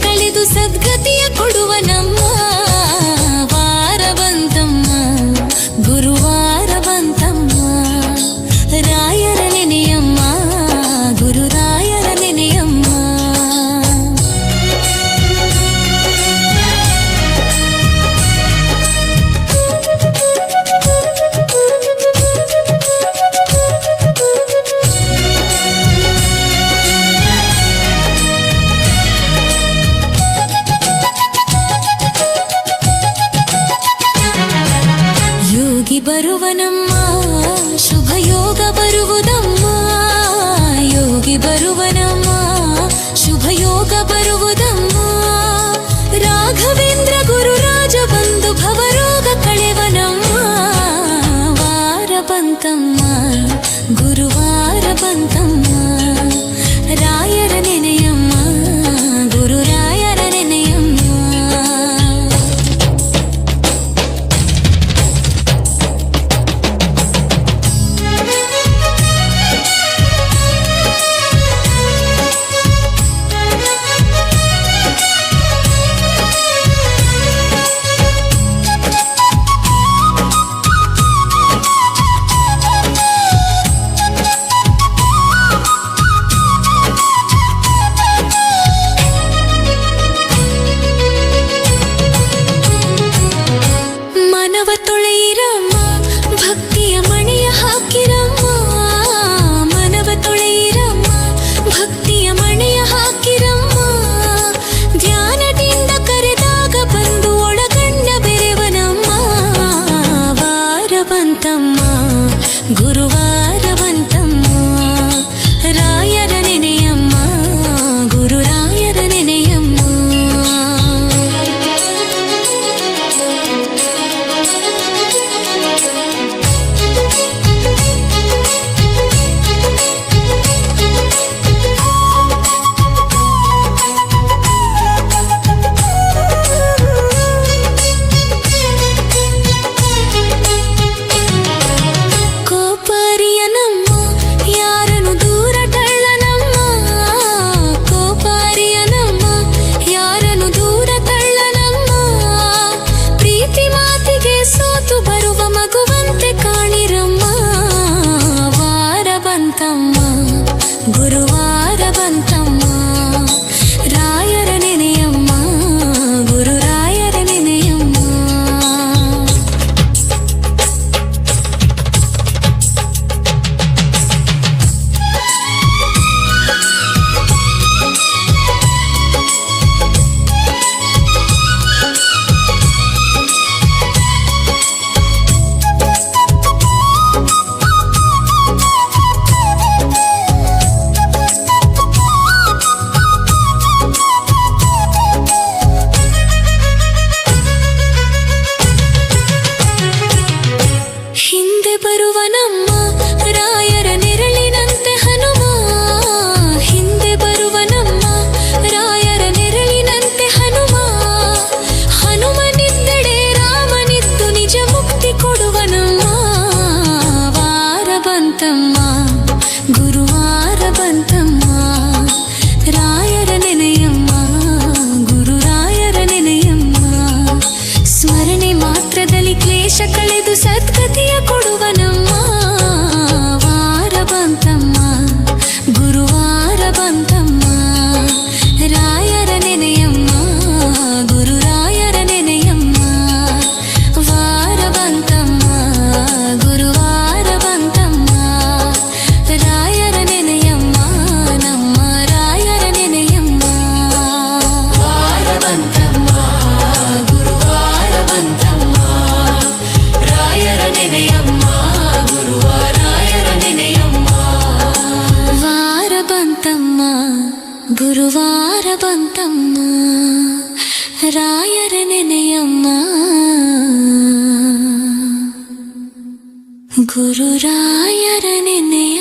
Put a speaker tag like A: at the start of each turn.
A: ಕಳೆದು ಸದ್ಗತಿಯ ಕೊಡುವ ನಮ್ಮ ವಾರ ಬಂತಮ್ಮ, ಗುರುವಾರ ಬಂತಮ್ಮ. ರಾಯರ ನೆನೆಯಮ್ಮ, ಗುರು ರಾಯರ ನೆನೆಯಮ್ಮ. ಯೋಗಿ ಬರುವನಮ್ಮ, ಶುಭ ಯೋಗ ಬರುವುದಮ್ಮ. ಯೋಗಿ ಬರುವನಮ್ಮ, ಶುಭ ಯೋಗ ಬರುವುದಮ್ಮ. ರಾಘವೇಂದ್ರ ಗುರುರಾಜ ಬಂದು ಭವರೋಗ ಕಳೆವನಮ್ಮ. ವಾರ ಬಂತಮ್ಮ, ಗುರುವಾರ ಬಂತಮ್ಮ. ರಾಯರ ನೆನೆಯಮ್ಮ, ಗುರು ರಾಯರ ನೆನೆಯಮ್ಮ. ಮನವ ತೊಳೆಯಿರಮ್ಮ, ಭಕ್ತಿಯ ಮಣೆಯ ಹಾಕಿರಮ್ಮ. ಮನವ ತೊಳೆಯಿರಮ್ಮ, ಭಕ್ತಿಯ ಮಣೆಯ ಹಾಕಿರಮ್ಮ. ಧ್ಯಾನದಿಂದ ಕರೆದಾಗ ಬಂದು ಒಳಗಣ್ಣ ಬೆರೆವನಮ್ಮ. ವಾರ ಬಂತಮ್ಮ, ಗುರುವಾರ ಬಂತಮ್ಮ. ರಾಯರ ನೆನೆಯಮ್ಮ, ಗುರು ರಾಯರ ನೆನೆಯಮ್ಮ. ಕೋಪರಿಯನಮ್ಮ, ಯಾರನ್ನು ದೂರ ತಳ್ಳನಮ್ಮ. ಕೋಪರಿಯನಮ್ಮ, ಯಾರನ್ನು ದೂರ ತಳ್ಳನಮ್ಮ. ಪ್ರೀತಿ ಮಾತಿಗೆ ಸೋತು ಬರುವ ಮಗುವಂತೆ ಕಾಣಿರಮ್ಮ. ವಾರ ಬಂತಮ್ಮ, ಗುರುವಾರ ಬಂತಮ್ಮ. ರಾಯರ ನೆನೆಯಮ್ಮ, ಗುರು ರಾಯರ ನೆನೆಯಮ್ಮ. ಹಿಂದೆ ಬರುವನಮ್ಮ, ರಾಯರ ನೆರಳಿನಂತೆ ಹನುಮ. ಹಿಂದೆ ಬರುವನಮ್ಮ, ರಾಯರ ನೆರಳಿನಂತೆ ಹನುಮ. ಹನುಮನಿದ್ದಡೆ ರಾಮನಿದ್ದು ನಿಜ ಮುಕ್ತಿ ಕೊಡುವನಮ್ಮ. ವಾರ ಬಂತಮ್ಮ, ಗುರುವಾರ ಬಂತಮ್ಮ. ರಾಯರ ನೆನೆಯಮ್ಮ, ಗುರು ರಾಯರ ನೆನೆಯಮ್ಮ. ಸ್ಮರಣೆ ಮಾತ್ರದಲ್ಲಿ ಕ್ಲೇಶ ಕಳೆದು ಸದ್ಗತಿಯ ಕೊಡುವನಮ್ಮ. ವಾರ ಬಂತಮ್ಮ, ಗುರುವಾರ ಬಂತಮ್ಮ. ರಾಯರ ನೆನೆಯಮ್ಮ, ಗುರು ರಾಯರ ನೆನೆಯಮ್ಮ. ವಾರ ಬಂತಮ್ಮ, ಗುರುವಾರ ಬಂತಮ್ಮ. ರಾಯರ ನೆನೆಯಮ್ಮ, ನಮ್ಮ ರಾಯರ ನೆನೆಯಮ್ಮ. ವಾರ ಬಂತಮ್ಮ, ಗುರುವಾರ ಬಂತಮ್ಮ. ರಾಯರ ನೆನೆಯಮ್ಮ, ಗುರುವಾರಾಯರ ನೆನೆಯಮ್ಮ. ವಾರ ಬಂತಮ್ಮ, ಗುರುವಾರ ಬಂತಮ್ಮ. ರಾಯರ ನೆನೆಯಮ್ಮ, ಗುರು ರಾಯರ ನೆನೆಯಮ್ಮ.